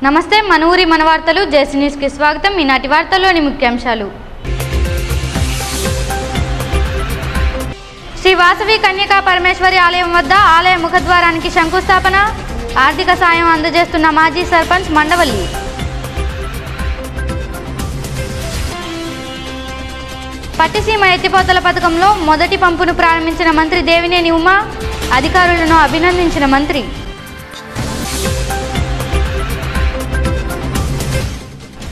నమస్తే మన ఊరి మన వార్తలు జేసీ న్యూస్ కి స్వాగతం. ఈనాటి వార్తల్లోని ముఖ్యాంశాలు. శ్రీ వాసవి కన్యకా పరమేశ్వరి ఆలయం వద్ద ఆలయ ముఖద్వారానికి శంకుస్థాపన. ఆర్థిక సాయం అందజేస్తున్న మాజీ సర్పంచ్ మండవల్లి. పట్టిసీమ ఎత్తిపోతల పథకంలో మొదటి పంపును ప్రారంభించిన మంత్రి దేవినేని ఉమా. అధికారులను అభినందించిన మంత్రి.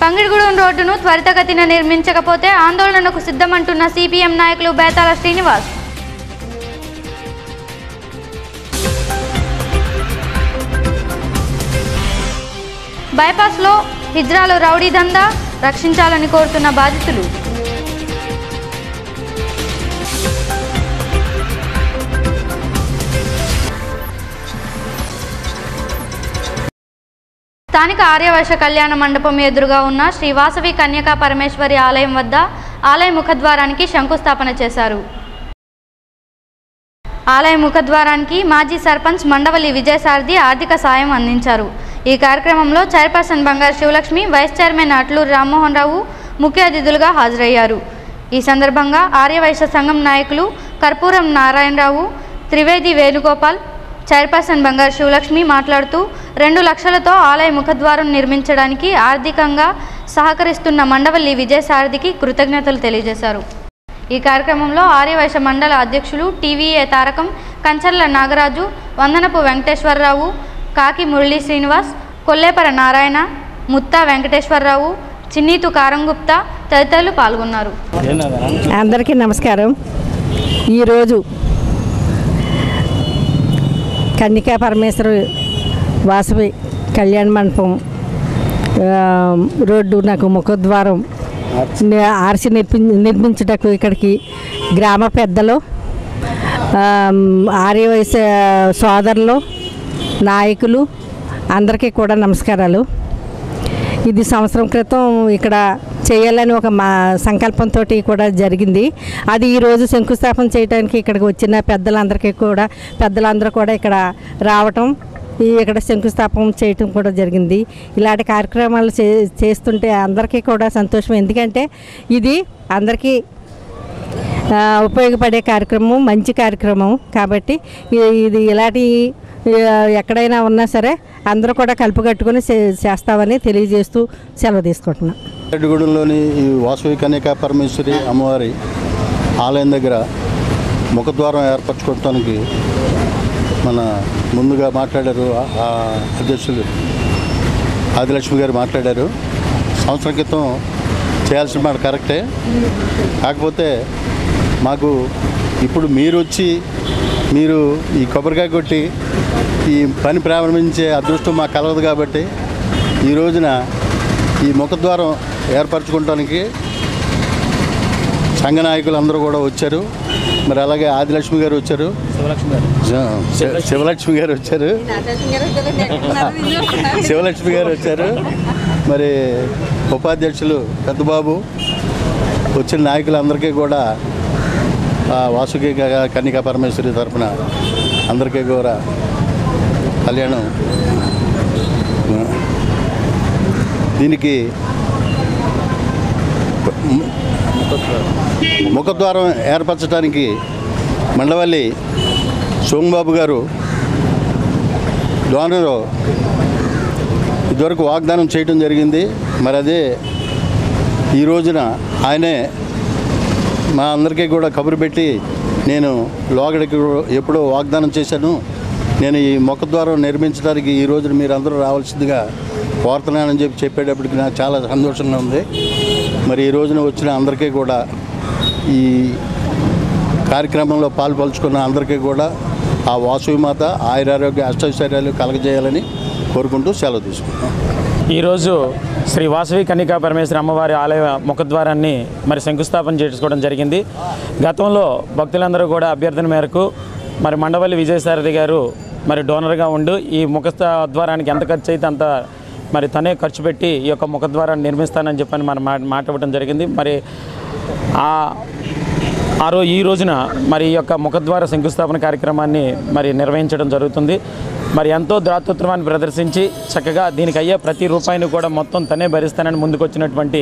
పంగిడిగూడెం రోడ్డును త్వరితగతిన నిర్మించకపోతే ఆందోళనకు సిద్ధమంటున్న సిపిఎం నాయకులు బేతాల శ్రీనివాస్. బైపాస్లో హిజ్రాలు రౌడీ దందా, రక్షించాలని కోరుతున్న బాధితులు. స్థానిక ఆర్యవైశ్య కళ్యాణ మండపం ఎదురుగా ఉన్న శ్రీ వాసవి కన్యకా పరమేశ్వరి ఆలయం వద్ద ఆలయ ముఖద్వారానికి శంకుస్థాపన చేశారు. ఆలయ ముఖద్వారానికి మాజీ సర్పంచ్ మండవల్లి విజయసారథి ఆర్థిక సాయం అందించారు. ఈ కార్యక్రమంలో చైర్పర్సన్ బంగారు శివలక్ష్మి, వైస్ చైర్మన్ అట్లూరి రామ్మోహన్ రావు ముఖ్య అతిథులుగా హాజరయ్యారు. ఈ సందర్భంగా ఆర్యవైశ్య సంఘం నాయకులు కర్పూరం నారాయణరావు, త్రివేది వేణుగోపాల్, చైర్పర్సన్ బంగారు శివలక్ష్మి మాట్లాడుతూ 2 లక్షలతో ఆలయ ముఖద్వారం నిర్మించడానికి ఆర్థికంగా సహకరిస్తున్న మండవల్లి విజయసారథికి కృతజ్ఞతలు తెలియజేశారు. ఈ కార్యక్రమంలో ఆర్యవైశ్య మండల అధ్యక్షులు టీవీఏ తారకం, కంచర్ల నాగరాజు, వందనపు వెంకటేశ్వరరావు, కాకి మురళీ శ్రీనివాస్, కొల్లేపర నారాయణ, ముత్తా వెంకటేశ్వరరావు, చిన్నీతు కారంగుప్తా తదితరులు పాల్గొన్నారు. అందరికీ నమస్కారం. ఈరోజు కన్యకా పరమేశ్వరి వాసవి కళ్యాణ మండపం రోడ్డు నాకు ముఖద్వారం ఆర్సి నిర్మించుటకు ఇక్కడికి గ్రామ పెద్దలు, ఆర్యవైశ్య సోదరులు, నాయకులు అందరికీ కూడా నమస్కారాలు. ఇది సంవత్సరం క్రితం ఇక్కడ చేయాలని ఒక సంకల్పంతో కూడా జరిగింది. అది ఈరోజు శంకుస్థాపన చేయడానికి ఇక్కడికి వచ్చిన పెద్దలందరూ కూడా ఇక్కడ రావటం, ఇక్కడ శంకుస్థాపన చేయటం కూడా జరిగింది. ఇలాంటి కార్యక్రమాలు చేస్తుంటే అందరికీ కూడా సంతోషం. ఎందుకంటే ఇది అందరికీ ఉపయోగపడే కార్యక్రమం, మంచి కార్యక్రమం కాబట్టి ఇది ఇలాంటి ఎక్కడైనా ఉన్నా సరే అందరూ కూడా కలుపుకట్టుకుని చేస్తామని తెలియజేస్తూ సెలవు తీసుకుంటున్నాం. పంగిడిగూడెంలోని ఈ వాసవి కన్యకా పరమేశ్వరి అమ్మవారి ఆలయం దగ్గర ముఖద్వారం ఏర్పరచుకోవడానికి మన ముందుగా మాట్లాడారు అధ్యక్షులు ఆదిలక్ష్మి గారు మాట్లాడారు. సంవత్సరం క్రితం చేయాల్సిన మాట కరెక్టే. కాకపోతే మాకు ఇప్పుడు మీరు ఈ కొబ్బరికాయ కొట్టి ఈ పని ప్రారంభించే అదృష్టం మాకు కలవదు. కాబట్టి ఈ రోజున ఈ ముఖద్వారం ఏర్పరచుకోవడానికి సంఘ నాయకులు అందరూ కూడా వచ్చారు. మరి అలాగే ఆదిలక్ష్మి గారు వచ్చారు, శివలక్ష్మి గారు వచ్చారు, మరి ఉపాధ్యక్షులు పెద్దబాబు, వచ్చిన నాయకులందరికీ కూడా వాసుకి కన్యకా పరమేశ్వరి తరఫున అందరికీ కూడా కళ్యాణం దీనికి ముఖద్వారం ఏర్పరచడానికి మండవల్లి సోమబాబు గారు డోనరు ఇదివరకు వాగ్దానం చేయడం జరిగింది. మరి అదే ఈ రోజున ఆయనే మా అందరికీ కూడా కబురు పెట్టి, నేను లోగడికి ఎప్పుడో వాగ్దానం చేశాను, నేను ఈ ముఖద్వారం నిర్మించడానికి ఈ రోజున మీరు అందరూ రావాల్సిందిగా కోరుతున్నానని చెప్పేటప్పటికి నాకు చాలా సంతోషంగా ఉంది. మరి ఈ రోజున వచ్చిన అందరికీ కూడా, ఈ కార్యక్రమంలో పాల్పంచుకున్న అందరికీ కూడా ఆ వాసవి మాత ఆయురారోగ్య అష్టైశ్వర్యాలు కలగజేయాలని కోరుకుంటూ సెలవు తీసుకుంటాం. ఈరోజు శ్రీ వాసవి కన్యకా పరమేశ్వరి అమ్మవారి ఆలయ ముఖద్వారాన్ని మరి శంకుస్థాపన చేసుకోవడం జరిగింది. గతంలో భక్తులందరూ కూడా అభ్యర్థన మేరకు మరి మండవల్లి విజయసారథి గారు మరి డోనర్గా ఉండి ఈ ముఖద్వారానికి ఎంత ఖర్చు అయితే అంత మరి తనే ఖర్చు పెట్టి ఈ యొక్క ముఖద్వారాన్ని నిర్మిస్తానని చెప్పని మనం మాట ఇవ్వడం జరిగింది. మరి ఈ రోజున మరి ఈ యొక్క ముఖద్వార శంకుస్థాపన కార్యక్రమాన్ని మరి నిర్వహించడం జరుగుతుంది. మరి ఎంతో దాతృత్వాన్ని ప్రదర్శించి చక్కగా దీనికి అయ్యే ప్రతి రూపాయిని కూడా మొత్తం తనే భరిస్తానని ముందుకొచ్చినటువంటి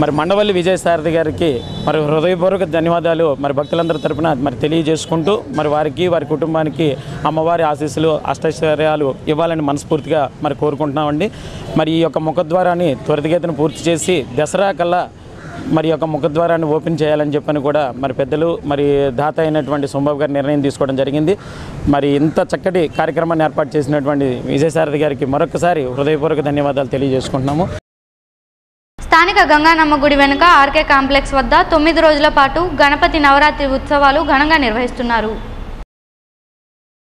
మరి మండవల్లి విజయసారథి గారికి మరి హృదయపూర్వక ధన్యవాదాలు మరి భక్తులందరి తరపున మరి తెలియజేసుకుంటూ మరి వారికి వారి కుటుంబానికి అమ్మవారి ఆశీస్సులు అష్టైశ్వర్యాలు ఇవ్వాలని మనస్ఫూర్తిగా మరి కోరుకుంటున్నామండి. మరి ఈ యొక్క ముఖద్వారాన్ని త్వరితగతిన పూర్తి చేసి దసరా కల్లా మరి యొక్క ముఖద్వారాన్ని ఓపెన్ చేయాలని చెప్పని కూడా మరి పెద్దలు మరి దాత అయినటువంటి సోమబాబు గారు నిర్ణయం తీసుకోవడం జరిగింది. మరి ఇంత చక్కటి కార్యక్రమాన్ని ఏర్పాటు చేసినటువంటి విజయసారథి గారికి మరొకసారి హృదయపూర్వక ధన్యవాదాలు తెలియజేసుకుంటున్నాము. స్థానిక గంగానమ్మ గుడి వెనుక ఆర్కే కాంప్లెక్స్ వద్ద 9 రోజుల పాటు గణపతి నవరాత్రి ఉత్సవాలు ఘనంగా నిర్వహిస్తున్నారు.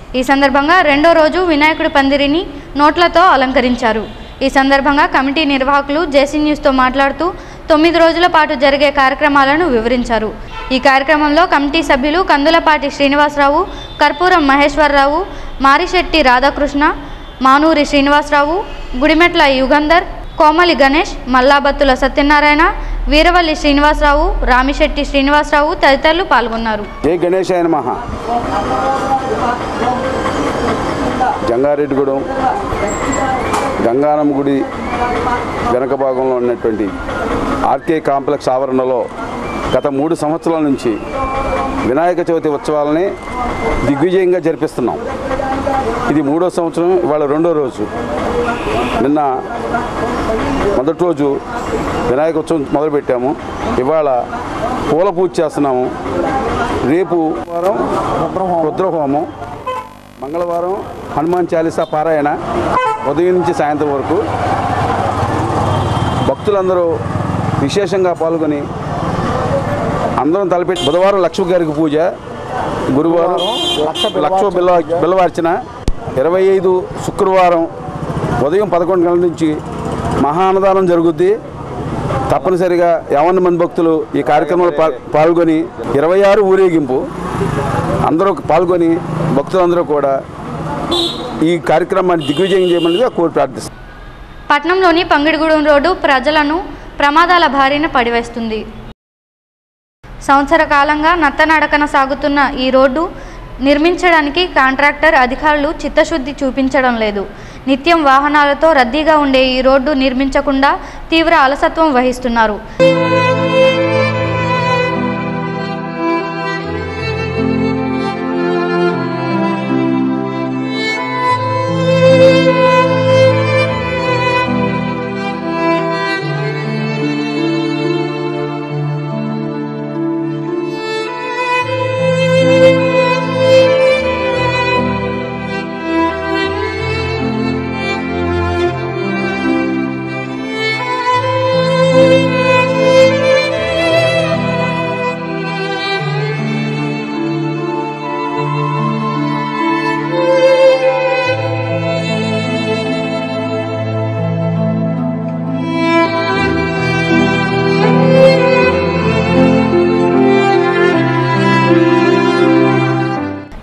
ఈ సందర్భంగా రెండో రోజు వినాయకుడి పందిరిని నోట్లతో అలంకరించారు. ఈ సందర్భంగా కమిటీ నిర్వాహకులు జేసీ న్యూస్తో మాట్లాడుతూ 9 రోజుల పాటు జరిగే కార్యక్రమాలను వివరించారు. ఈ కార్యక్రమంలో కమిటీ సభ్యులు కందులపాటి శ్రీనివాసరావు, కర్పూరం మహేశ్వరరావు, మారిశెట్టి రాధాకృష్ణ, మానూరి శ్రీనివాసరావు, గుడిమెట్ల యుగంధర్, కోమలి గణేష్, మల్లాబత్తుల సత్యనారాయణ, వీరవల్లి శ్రీనివాసరావు, రామిశెట్టి శ్రీనివాసరావు తదితరులు పాల్గొన్నారు. జై గణేశాయ నమః. జంగారెడ్డిగూడెం గంగానమ్మ గుడి వెనక భాగంలో ఉన్నటువంటి ఆర్కే కాంప్లెక్స్ ఆవరణలో గత 3 సంవత్సరాల నుంచి వినాయక చవితి ఉత్సవాలని దిగ్విజయంగా జరిపిస్తున్నాం. ఇది 3వ సంవత్సరం, ఇవాళ 2వ రోజు. నిన్న మొదటి రోజు వినాయక ఉత్సవం మొదలుపెట్టాము. ఇవాళ పూల పూజ చేస్తున్నాము. రేపు వారం రుద్రహోమం, మంగళవారం హనుమాన్ చాలీసా పారాయణ ఉదయం నుంచి సాయంత్రం వరకు. భక్తులందరూ విశేషంగా పాల్గొని అందరం తలపెట్టి బుధవారం లక్ష్మి గారికి పూజ, గురువారం లక్ష బిల్లవార్చన, 25 శుక్రవారం ఉదయం 11 గంటల నుంచి మహా అన్నదానం జరుగుద్ది. తప్పనిసరిగా 50 మంది భక్తులు ఈ కార్యక్రమంలో పాల్గొని 26 ఊరేగింపు అందరూ పాల్గొని భక్తులందరూ కూడా ఈ కార్యక్రమాన్ని దిగ్విజయం చేయమని కోరి ప్రార్థిస్తారు. పట్నంలోని పంగిడిగూడెం రోడ్డు ప్రజలను ప్రమాదాల బారిన పడివేస్తుంది. సంవత్సర కాలంగా నత్తనడకన సాగుతున్న ఈ రోడ్డు నిర్మించడానికి కాంట్రాక్టర్ అధికారులు చిత్తశుద్ధి చూపించడం లేదు. నిత్యం వాహనాలతో రద్దీగా ఉండే ఈ రోడ్డు నిర్మించకుండా తీవ్ర అలసత్వం వహిస్తున్నారు.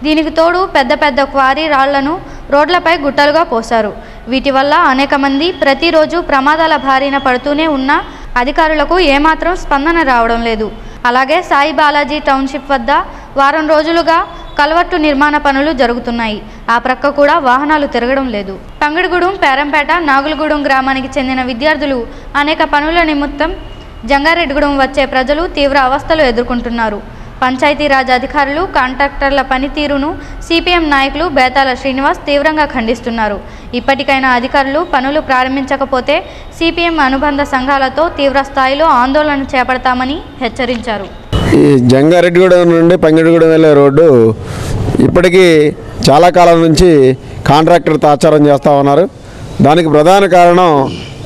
దీనికి తోడు పెద్ద పెద్ద క్వారీ రాళ్లను రోడ్లపై గుట్టలుగా పోశారు. వీటి వల్ల అనేక మంది ప్రతిరోజు ప్రమాదాల బారిన పడుతూనే ఉన్న అధికారులకు ఏమాత్రం స్పందన రావడం లేదు. అలాగే సాయి బాలాజీ టౌన్షిప్ వద్ద వారం రోజులుగా కల్వర్టు నిర్మాణ పనులు జరుగుతున్నాయి. ఆ ప్రక్క కూడా వాహనాలు తిరగడం లేదు. పంగిడిగూడెం, పేరంపేట, నాగులగూడెం గ్రామానికి చెందిన విద్యార్థులు అనేక పనుల నిమిత్తం జంగారెడ్డిగూడెం వచ్చే ప్రజలు తీవ్ర అవస్థలు ఎదుర్కొంటున్నారు. పంచాయతీరాజ్ అధికారులు, కాంట్రాక్టర్ల పనితీరును సిపిఎం నాయకులు బేతాల శ్రీనివాస్ తీవ్రంగా ఖండిస్తున్నారు. ఇప్పటికైనా అధికారులు పనులు ప్రారంభించకపోతే సిపిఎం అనుబంధ సంఘాలతో తీవ్ర స్థాయిలో ఆందోళన చేపడతామని హెచ్చరించారు. ఈ జంగారెడ్డిగూడెం నుండి పంగిడిగూడెం వెళ్ళే రోడ్డు ఇప్పటికీ చాలా కాలం నుంచి కాంట్రాక్టర్ తాచారం చేస్తూ ఉన్నారు. దానికి ప్రధాన కారణం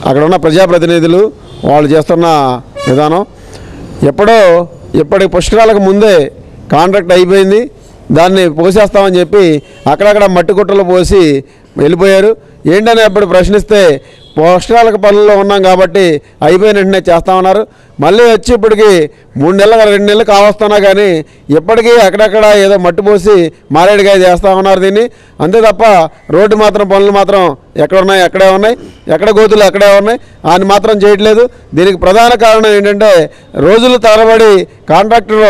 అక్కడ ఉన్న ప్రజాప్రతినిధులు వాళ్ళు చేస్తున్న విధానం. ఎప్పటి పుష్కరాలకు ముందే కాంట్రాక్ట్ అయిపోయింది, దాన్ని పోసేస్తామని చెప్పి అక్కడక్కడ మట్టి కుట్టలు పోసి వెళ్ళిపోయారు. ఏంటని అప్పుడు ప్రశ్నిస్తే పుష్కరాలకు పనుల్లో ఉన్నాం కాబట్టి అయిపోయిన వెంటనే చేస్తామన్నారు. మళ్ళీ వచ్చి ఇప్పటికి 3 నెలలు 2 నెలలు కావస్తున్నా కానీ ఇప్పటికీ అక్కడక్కడ ఏదో మట్టి పోసి మారేడుగా చేస్తామన్నారు దీన్ని. అంతే తప్ప రోడ్డు మాత్రం పనులు మాత్రం ఎక్కడున్నాయి అక్కడే ఉన్నాయి, ఎక్కడ గోతులు అక్కడే ఉన్నాయి, అని మాత్రం చేయట్లేదు. దీనికి ప్రధాన కారణం ఏంటంటే రోజులు తరబడి కాంట్రాక్టర్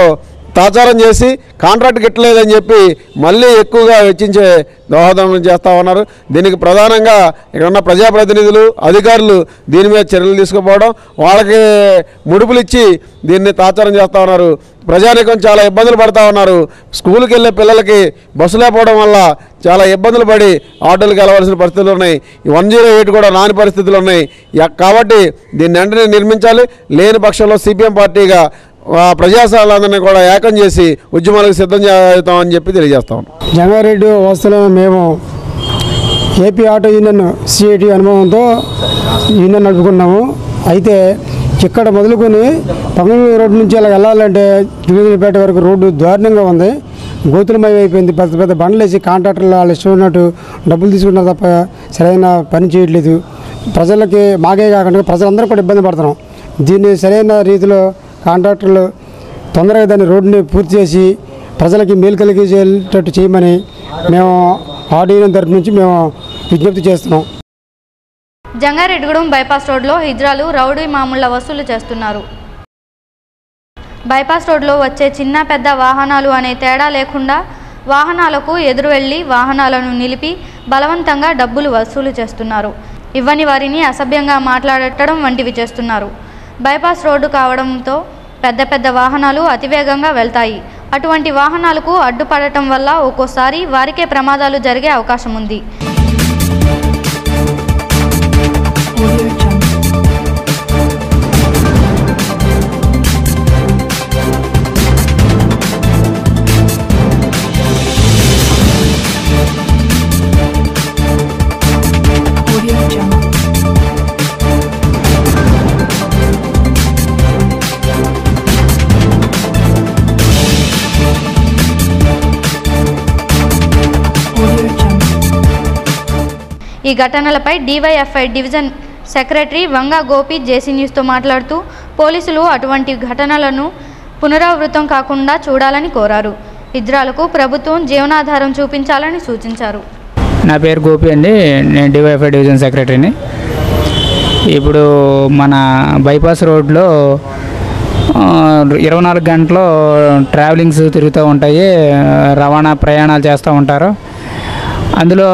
తాచారం చేసి కాంట్రాక్ట్ గిట్టలేదని చెప్పి మళ్ళీ ఎక్కువగా వెచ్చించే దోహదం చేస్తూ ఉన్నారు. దీనికి ప్రధానంగా ఇక్కడ ఉన్న ప్రజాప్రతినిధులు అధికారులు దీని మీద చర్యలు తీసుకుపోవడం, వాళ్ళకి ముడుపులు ఇచ్చి దీన్ని తాచారం చేస్తూ ఉన్నారు. ప్రజానీకం చాలా ఇబ్బందులు పడుతూ ఉన్నారు. స్కూల్కి వెళ్ళే పిల్లలకి బస్సు లేకపోవడం వల్ల చాలా ఇబ్బందులు పడి ఆటోలకు వెళ్ళవలసిన పరిస్థితులు ఉన్నాయి. 108 కూడా రాని పరిస్థితులు ఉన్నాయి. కాబట్టి దీన్ని వెంటనే నిర్మించాలి. లేని పక్షంలో సిపిఎం పార్టీగా ప్రజాశాలందరినీ కూడా ఏకం చేసి ఉద్యమాలకు సిద్ధం చేస్తామని చెప్పి తెలియజేస్తాం. జంగారెడ్డి వస్తువులో మేము ఏపీ ఆటో యూనియన్ సిఐటి అనుభవంతో యూనియన్ నడుపుకున్నాము. అయితే ఇక్కడ మొదలుకొని పంగళూరు రోడ్డు నుంచి అలా వెళ్ళాలంటే జుగిలిపేట వరకు రోడ్డు దారుణంగా ఉంది. గోతులమయం అయిపోయింది. పెద్ద పెద్ద బండ్లు వేసి కాంట్రాక్టర్లు వాళ్ళు ఇష్టం ఉన్నట్టు డబ్బులు తీసుకుంటున్నారు తప్ప సరైన పని చేయట్లేదు. ప్రజలకి మాకే కాకుండా ప్రజలందరూ కూడా ఇబ్బంది పడుతున్నాం. దీన్ని సరైన రీతిలో కాంట్రాక్టర్లు తొందరగా దాన్ని రోడ్డుని పూర్తి చేసి ప్రజలకి మేలు కలిగేటట్టు చేయమని మేము ఆటో యూనియన్ తరఫు నుంచి మేము విజ్ఞప్తి చేస్తున్నాం. జంగారెడ్డిగూడెం బైపాస్ రోడ్లో హిజ్రాలు రౌడీ మామూళ్ల వసూలు చేస్తున్నారు. బైపాస్ రోడ్లో వచ్చే చిన్న పెద్ద వాహనాలు అనే తేడా లేకుండా వాహనాలకు ఎదురు వెళ్లి వాహనాలను నిలిపి బలవంతంగా డబ్బులు వసూలు చేస్తున్నారు. ఇవ్వని వారిని అసభ్యంగా మాట్లాడటం వంటివి చేస్తున్నారు. బైపాస్ రోడ్డు కావడంతో పెద్ద పెద్ద వాహనాలు అతివేగంగా వెళ్తాయి. అటువంటి వాహనాలకు అడ్డుపడటం వల్ల ఒక్కోసారి వారికే ప్రమాదాలు జరిగే అవకాశం ఉంది. ఈ ఘటనలపై DYFI division secretary Vanga Gopi JC న్యూస్తో మాట్లాడుతూ పోలీసులు అటువంటి ఘటనలను పునరావృతం కాకుండా చూడాలని కోరారు. హిజ్రాలకు ప్రభుత్వం జీవనాధారం చూపించాలని సూచించారు. నా పేరు గోపి అండి, నేను డివైఎఫ్ఐ డివిజన్ సెక్రటరీని. ఇప్పుడు మన బైపాస్ రోడ్లో 24 గంటలు ట్రావెలింగ్స్ తిరుగుతూ ఉంటాయి, రవాణా ప్రయాణాలు చేస్తూ ఉంటారు. అందులో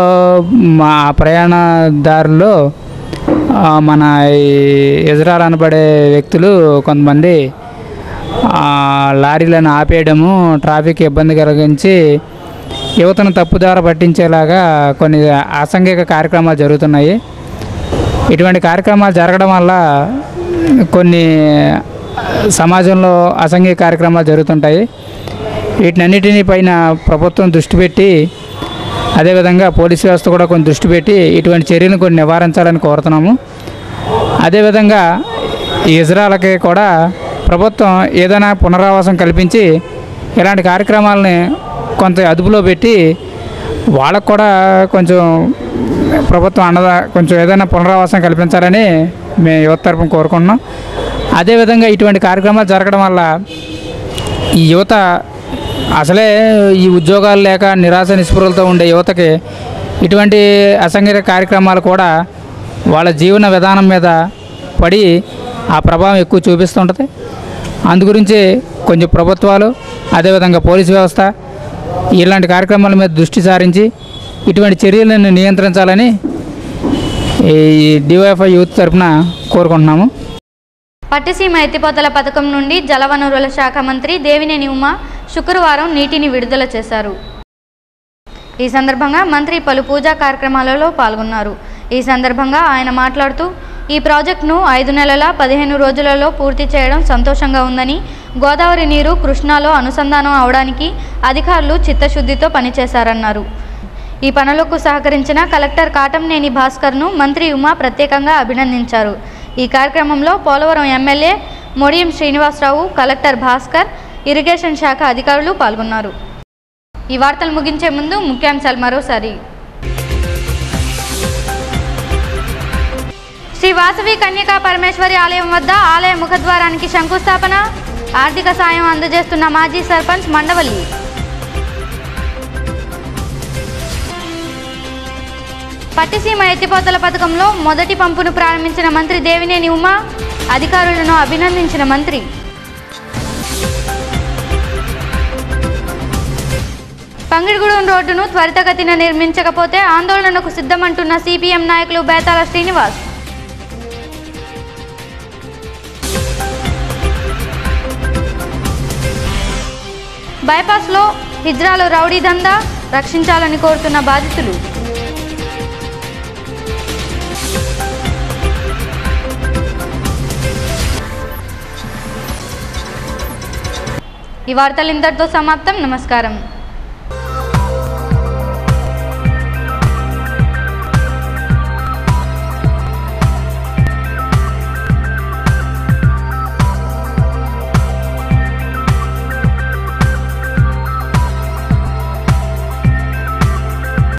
మా ప్రయాణదారుల్లో మన ఇజ్రాయల్ అనబడే వ్యక్తులు కొంతమంది లారీలను ఆపేయడము, ట్రాఫిక్ ఇబ్బంది కలిగించి యువతను తప్పుదార పట్టించేలాగా కొన్ని అసాంఘిక కార్యక్రమాలు జరుగుతున్నాయి. ఇటువంటి కార్యక్రమాలు జరగడం వల్ల కొన్ని సమాజంలో అసాంఘిక కార్యక్రమాలు జరుగుతుంటాయి. వీటినన్నిటినీ పైన ప్రభుత్వం దృష్టి పెట్టి, అదేవిధంగా పోలీసు వ్యవస్థ కూడా కొన్ని దృష్టి పెట్టి ఇటువంటి చర్యలను కొన్ని నివారించాలని కోరుతున్నాము. అదేవిధంగా ఇజ్రాయల్కి కూడా ప్రభుత్వం ఏదైనా పునరావాసం కల్పించి ఇలాంటి కార్యక్రమాలని కొంత అదుపులో పెట్టి వాళ్ళకు కూడా కొంచెం ప్రభుత్వం కొంచెం ఏదైనా పునరావాసం కల్పించాలని మేము యువత తరపున కోరుకుంటున్నాం. అదేవిధంగా ఇటువంటి కార్యక్రమాలు జరగడం వల్ల ఈ యువత అసలే ఈ ఉద్యోగాలు లేక నిరాశ నిస్పృహలతో ఉండే యువతకి ఇటువంటి అసాంఘిక కార్యక్రమాలు కూడా వాళ్ళ జీవన విధానం మీద పడి ఆ ప్రభావం ఎక్కువ చూపిస్తుంటుంది. అందుగురించి కొంచెం ప్రభుత్వాలు అదేవిధంగా పోలీసు వ్యవస్థ ఇలాంటి కార్యక్రమాల మీద దృష్టి సారించి ఇటువంటి చర్యలను నియంత్రించాలని ఈ డివైఎఫ్ఐ యూత్ తరఫున కోరుకుంటున్నాము. పట్టిసీమ ఎత్తిపోతల పథకం నుండి జలవనరుల శాఖ మంత్రి దేవినేని ఉమా శుక్రవారం నీటిని విడుదల చేశారు. ఈ సందర్భంగా మంత్రి పలు పూజా కార్యక్రమాలలో పాల్గొన్నారు. ఈ సందర్భంగా ఆయన మాట్లాడుతూ ఈ ప్రాజెక్టును 5 నెలల 15 రోజులలో పూర్తి చేయడం సంతోషంగా ఉందని, గోదావరి నీరు కృష్ణాలో అనుసంధానం అవడానికి అధికారులు చిత్తశుద్ధితో పనిచేశారన్నారు. ఈ పనులకు సహకరించిన కలెక్టర్ కాటంనేని భాస్కర్ను మంత్రి ఉమా ప్రత్యేకంగా అభినందించారు. ఈ కార్యక్రమంలో Polavaram MLA Modiyam Srinivasarao, collector Bhaskar, irrigation శాఖ అధికారులు పాల్గొన్నారు. ఈ వార్తలు ముగించే ముందు ముఖ్యాంశాలు మరోసారి. శ్రీ వాసవి కన్యకా పరమేశ్వరి ఆలయం వద్ద ఆలయ ముఖద్వారానికి శంకుస్థాపన, ఆర్థిక సాయం అందజేస్తున్న మాజీ సర్పంచ్ మండవల్లి. పట్టిసీమ ఎత్తిపోతల పథకంలో మొదటి పంపును ప్రారంభించిన మంత్రి దేవినేని ఉమా, అధికారులను అభినందించిన మంత్రి. పంగిడిగూడెం రోడ్డును త్వరితగతిన నిర్మించకపోతే ఆందోళనకు సిద్ధమంటున్న సిపిఎం నాయకులు బేతాల శ్రీనివాస్. బైపాస్లో హిజ్రాలో రౌడీ దందా, రక్షించాలని కోరుతున్న బాధితులు. ఈ వార్తలు ఇంతటితో సమాప్తం. నమస్కారం.